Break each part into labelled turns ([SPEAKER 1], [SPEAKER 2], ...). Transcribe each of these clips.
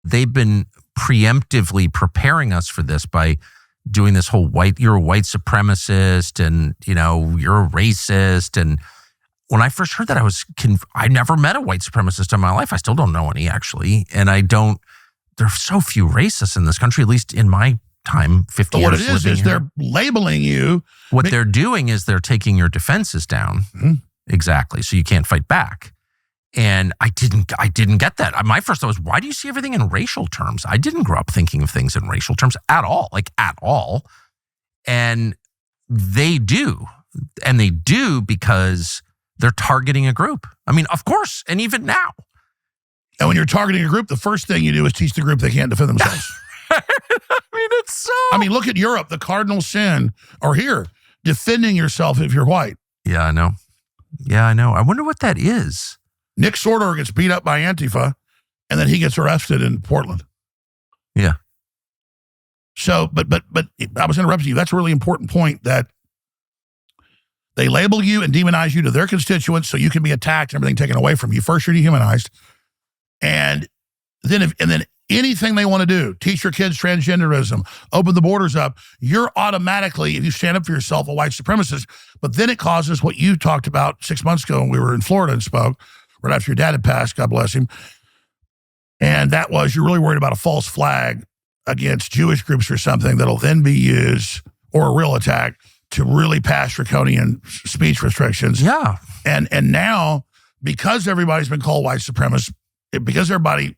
[SPEAKER 1] they've been preemptively preparing us for this by doing this whole you're a white supremacist and, you're a racist. And when I first heard that, I never met a white supremacist in my life. I still don't know any, actually. And there's so few racists in this country, at least in my time, 50 years living here. What it is
[SPEAKER 2] they're labeling you.
[SPEAKER 1] What they're doing is they're taking your defenses down. Mm-hmm. Exactly. So you can't fight back. And I didn't get that. My first thought was, why do you see everything in racial terms? I didn't grow up thinking of things in racial terms at all, at all. And they do. And they do because they're targeting a group. I mean, of course. And even now.
[SPEAKER 2] And when you're targeting a group, the first thing you do is teach the group they can't defend themselves. Look at Europe. The cardinal sin, or here, defending yourself if you're white.
[SPEAKER 1] Yeah, I know. I wonder what that is.
[SPEAKER 2] Nick Sortor gets beat up by Antifa, and then he gets arrested in Portland.
[SPEAKER 1] Yeah.
[SPEAKER 2] So, but I was interrupting you. That's a really important point, that they label you and demonize you to their constituents so you can be attacked and everything taken away from you. First, you're dehumanized. And then anything they want to do, teach your kids transgenderism, open the borders up, you're automatically, if you stand up for yourself, a white supremacist. But then it causes what you talked about 6 months ago when we were in Florida and spoke, right after your dad had passed, God bless him. And that was, you're really worried about a false flag against Jewish groups or something that'll then be used, or a real attack, to really pass draconian speech restrictions.
[SPEAKER 1] Yeah.
[SPEAKER 2] And now, because everybody's been called white supremacist, because everybody,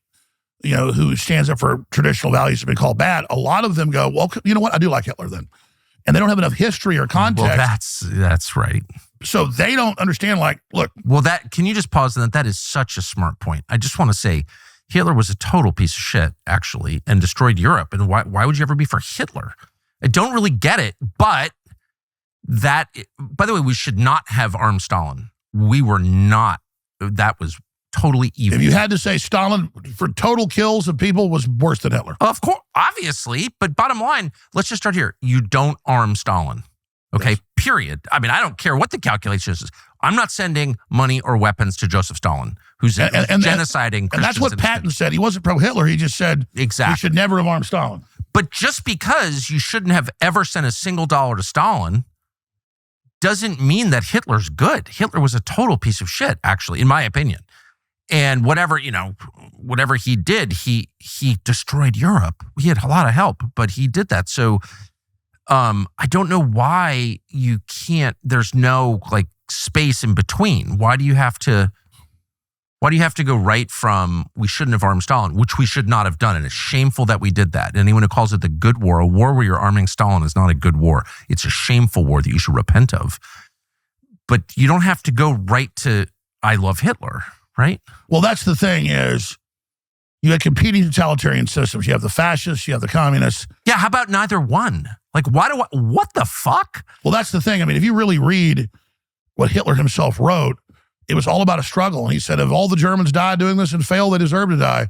[SPEAKER 2] who stands up for traditional values has been called bad, a lot of them go, well, you know what? I do like Hitler then. And they don't have enough history or context.
[SPEAKER 1] Well, that's right.
[SPEAKER 2] So they don't understand, look.
[SPEAKER 1] Well, can you just pause on that? That is such a smart point. I just want to say, Hitler was a total piece of shit, actually, and destroyed Europe. And why would you ever be for Hitler? I don't really get it, but by the way, we should not have armed Stalin. We were not. That was totally evil.
[SPEAKER 2] If you had to say Stalin for total kills of people was worse than Hitler.
[SPEAKER 1] Of course, obviously, but bottom line, let's just start here. You don't arm Stalin, okay? Yes. Period. I mean, I don't care what the calculation is. I'm not sending money or weapons to Joseph Stalin, who's genociding Christians.
[SPEAKER 2] And that's what Patton said. He wasn't pro-Hitler. He just said, exactly, we should never have armed Stalin.
[SPEAKER 1] But just because you shouldn't have ever sent a single dollar to Stalin doesn't mean that Hitler's good. Hitler was a total piece of shit, actually, in my opinion. And whatever he did, he destroyed Europe. He had a lot of help, but he did that. So I don't know why you can't, there's no space in between. Why do you have to go right from we shouldn't have armed Stalin, which we should not have done. And it's shameful that we did that. And anyone who calls it the good war, a war where you're arming Stalin, is not a good war. It's a shameful war that you should repent of. But you don't have to go right to I love Hitler. Right?
[SPEAKER 2] Well, that's the thing is you have competing totalitarian systems. You have the fascists, you have the communists.
[SPEAKER 1] Yeah, how about neither one? What the fuck?
[SPEAKER 2] Well, that's the thing. I mean, if you really read what Hitler himself wrote, it was all about a struggle. And he said, if all the Germans died doing this and failed, they deserve to die.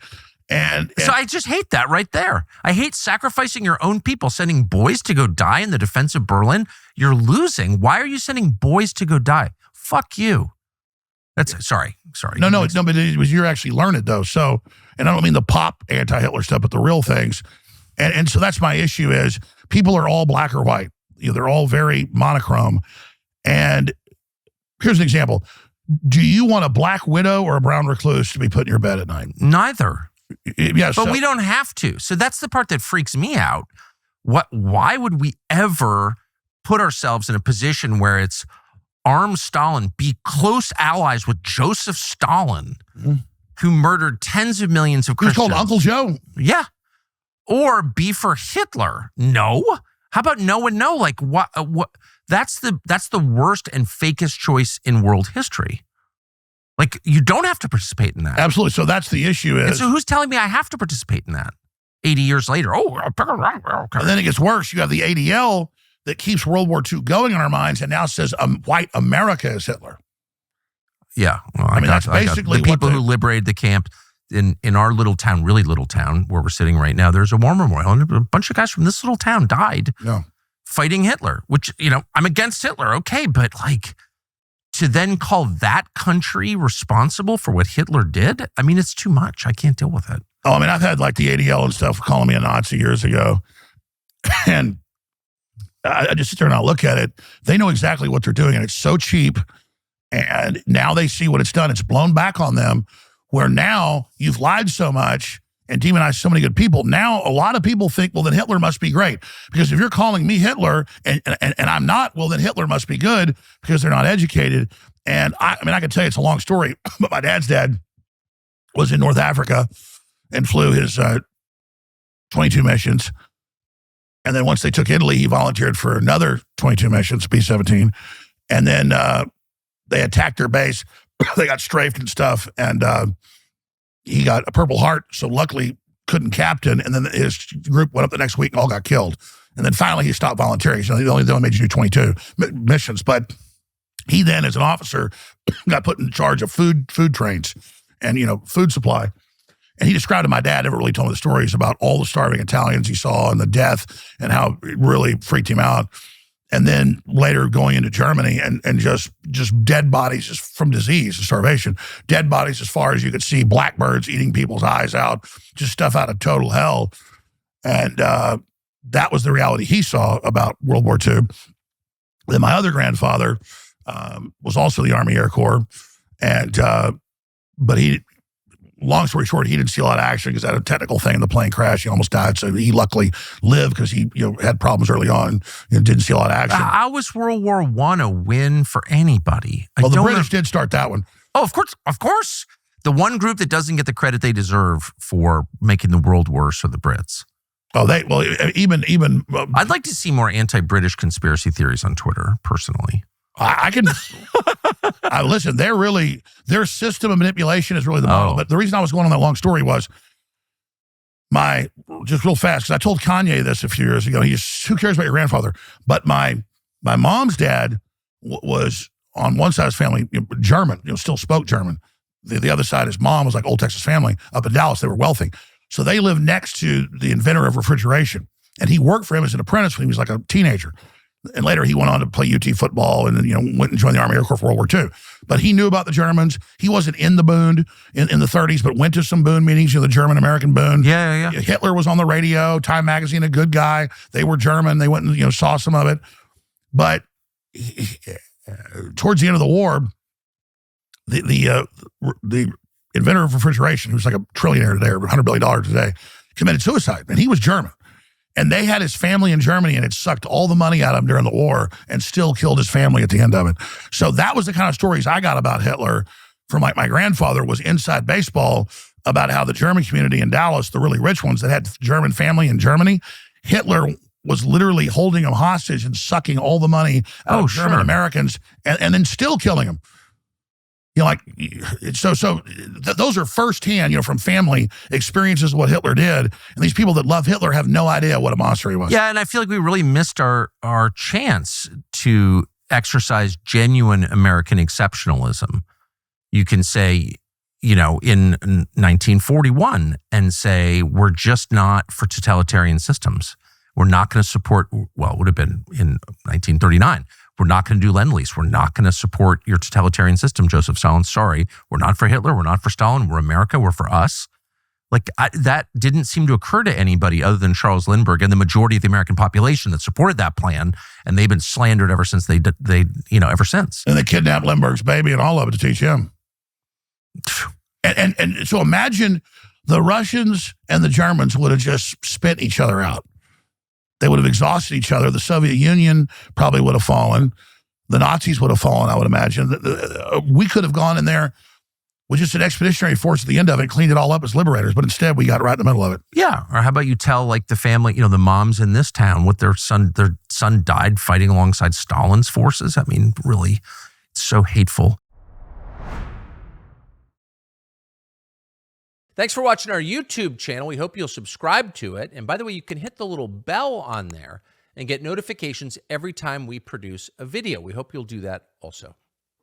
[SPEAKER 2] And
[SPEAKER 1] so I just hate that right there. I hate sacrificing your own people, sending boys to go die in the defense of Berlin. You're losing. Why are you sending boys to go die? Fuck you. Sorry.
[SPEAKER 2] No, but you're actually learned though. So, and I don't mean the pop anti-Hitler stuff, but the real things. And so that's my issue is people are all black or white. They're all very monochrome. And here's an example. Do you want a black widow or a brown recluse to be put in your bed at night?
[SPEAKER 1] Neither.
[SPEAKER 2] Yes.
[SPEAKER 1] But we don't have to. So that's the part that freaks me out. Why would we ever put ourselves in a position where it's arm Stalin, be close allies with Joseph Stalin, who murdered tens of millions of Christians.
[SPEAKER 2] He's called Uncle Joe.
[SPEAKER 1] Yeah. Or be for Hitler. No. How about no and no? What? That's the worst and fakest choice in world history. You don't have to participate in that.
[SPEAKER 2] Absolutely. So that's the issue is.
[SPEAKER 1] And so who's telling me I have to participate in that 80 years later? Oh, I'll pick around. Okay.
[SPEAKER 2] And then it gets worse. You have the ADL that keeps World War II going in our minds and now says white America is Hitler.
[SPEAKER 1] Yeah. Well,
[SPEAKER 2] that's basically
[SPEAKER 1] the people who liberated the camp in our little town, really little town where we're sitting right now. There's a war memorial and a bunch of guys from this little town died fighting Hitler, which, I'm against Hitler. Okay. But to then call that country responsible for what Hitler did, it's too much. I can't deal with it.
[SPEAKER 2] Oh, I mean, I've had like the ADL and stuff calling me a Nazi years ago. And I just sit there and I look at it. They know exactly what they're doing, and it's so cheap. And now they see what it's done. It's blown back on them, where now you've lied so much and demonized so many good people. Now a lot of people think, well, then Hitler must be great. Because if you're calling me Hitler and I'm not, well, then Hitler must be good because they're not educated. And I mean, I can tell you it's a long story, but my dad's dad was in North Africa and flew his 22 missions. And then once they took Italy, he volunteered for another 22 missions, B-17. And then they attacked their base. They got strafed and stuff. And he got a Purple Heart, so luckily couldn't captain. And then his group went up the next week and all got killed. And then finally he stopped volunteering. So they only made you do 22 missions. But he then, as an officer, got put in charge of food trains and, food supply. And he described to my dad, never really told me the stories about all the starving Italians he saw and the death and how it really freaked him out. And then later going into Germany and just dead bodies just from disease and starvation, dead bodies as far as you could see, blackbirds eating people's eyes out, just stuff out of total hell. And that was the reality he saw about World War II. Then my other grandfather was also the Army Air Corps. And, but long story short, he didn't see a lot of action because had a technical thing in the plane crash. He almost died. So he luckily lived because he had problems early on and didn't see a lot of action.
[SPEAKER 1] How was World War I a win for anybody?
[SPEAKER 2] Well, the British did start that one.
[SPEAKER 1] Oh, of course. The one group that doesn't get the credit they deserve for making the world worse are the Brits.
[SPEAKER 2] Oh, even.
[SPEAKER 1] I'd like to see more anti-British conspiracy theories on Twitter, personally.
[SPEAKER 2] I can listen. Their system of manipulation is really the model. But the reason I was going on that long story was just real fast, because I told Kanye this a few years ago. Who cares about your grandfather? But my mom's dad was on one side of his family German, still spoke German. The other side, his mom was like old Texas family up in Dallas. They were wealthy, so they lived next to the inventor of refrigeration, and he worked for him as an apprentice when he was like a teenager. And later he went on to play UT football and then, went and joined the Army Air Corps for World War II. But he knew about the Germans. He wasn't in the Bund in the 30s, but went to some Bund meetings, the German-American Bund.
[SPEAKER 1] Yeah.
[SPEAKER 2] Hitler was on the radio, Time Magazine, a good guy. They were German. They went and, saw some of it. But towards the end of the war, the inventor of refrigeration, who's like a trillionaire today, or $100 billion today, committed suicide. And he was German. And they had his family in Germany, and it sucked all the money out of him during the war and still killed his family at the end of it. So that was the kind of stories I got about Hitler from my grandfather, was inside baseball about how the German community in Dallas, the really rich ones that had German family in Germany, Hitler was literally holding them hostage and sucking all the money out of German Americans and then still killing them. Those are firsthand, from family experiences of what Hitler did. And these people that love Hitler have no idea what a monster he was.
[SPEAKER 1] Yeah, and I feel like we really missed our chance to exercise genuine American exceptionalism. You can say, in 1941 and say, we're just not for totalitarian systems. We're not going to support, well, it would have been in 1939. We're not going to do Lend-Lease. We're not going to support your totalitarian system, Joseph Stalin. Sorry. We're not for Hitler. We're not for Stalin. We're America. We're for us. That didn't seem to occur to anybody other than Charles Lindbergh and the majority of the American population that supported that plan. And they've been slandered ever since ever since.
[SPEAKER 2] And they kidnapped Lindbergh's baby and all of it to teach him. And so imagine the Russians and the Germans would have just spit each other out. They would have exhausted each other. The Soviet Union probably would have fallen. The Nazis would have fallen, I would imagine. We could have gone in there with just an expeditionary force at the end of it, cleaned it all up as liberators, but instead we got right in the middle of it.
[SPEAKER 1] Yeah. Or how about you tell the family, the moms in this town, what their son died fighting alongside Stalin's forces? I mean, really, it's so hateful. Thanks for watching our YouTube channel. We hope you'll subscribe to it. And by the way, you can hit the little bell on there and get notifications every time we produce a video. We hope you'll do that also.